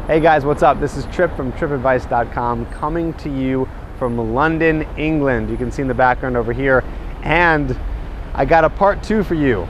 Hey guys, what's up? This is Trip from tripadvice.com coming to you from London, England. You can see in the background over here. And I got a part 2 for you.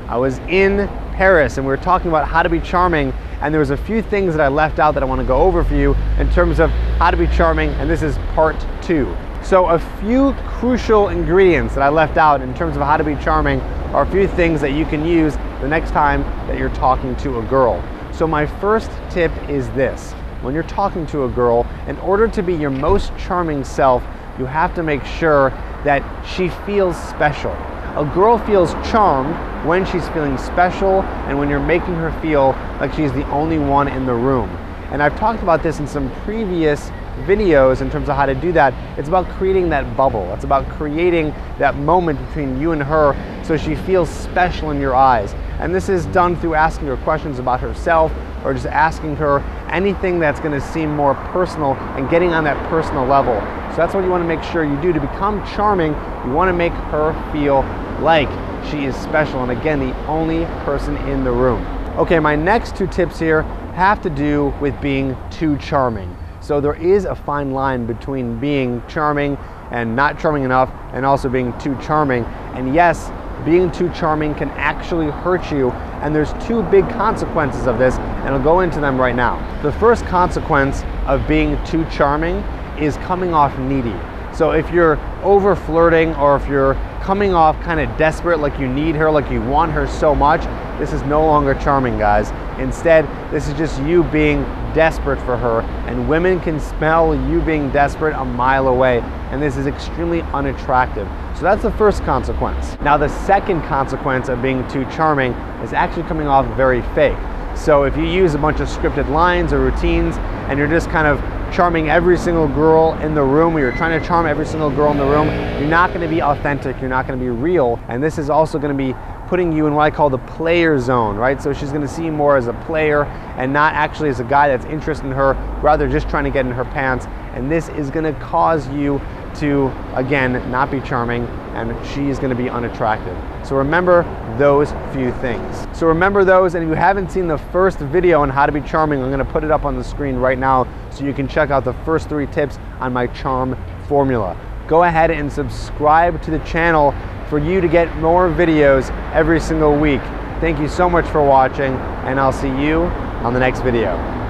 I was in Paris and we were talking about how to be charming, and there was a few things that I left out that I want to go over for you in terms of how to be charming, and this is part 2. So a few crucial ingredients that I left out in terms of how to be charming are a few things that you can use the next time that you're talking to a girl. So my first tip is this: when you're talking to a girl, in order to be your most charming self, you have to make sure that she feels special. A girl feels charmed when she's feeling special and when you're making her feel like she's the only one in the room. And I've talked about this in some previous videos in terms of how to do that. It's about creating that bubble. It's about creating that moment between you and her so she feels special in your eyes. And this is done through asking her questions about herself, or just asking her anything that's going to seem more personal and getting on that personal level. So that's what you want to make sure you do to become charming. You want to make her feel like she is special and, again, the only person in the room. Okay, my next 2 tips here have to do with being too charming. So there is a fine line between being charming and not charming enough, and also being too charming. And yes, being too charming can actually hurt you, and there's 2 big consequences of this, and I'll go into them right now. The first consequence of being too charming is coming off needy. So if you're over flirting, or if you're coming off kind of desperate, like you need her, like you want her so much, this is no longer charming, guys. Instead, this is just you being desperate for her, and women can smell you being desperate a mile away, and this is extremely unattractive. So that's the first consequence. Now, the second consequence of being too charming is actually coming off very fake. So if you use a bunch of scripted lines or routines, and you're just kind of charming every single girl in the room, or you're trying to charm every single girl in the room, you're not going to be authentic, you're not going to be real, and this is also going to be putting you in what I call the player zone, right? So she's going to see you more as a player and not actually as a guy that's interested in her, rather just trying to get in her pants, and this is going to cause you to, again, not be charming, and she's going to be unattractive. So remember those few things. So remember those, and if you haven't seen the first video on how to be charming, I'm going to put it up on the screen right now so you can check out the first 3 tips on my charm formula. Go ahead and subscribe to the channel for you to get more videos every single week. Thank you so much for watching, and I'll see you on the next video.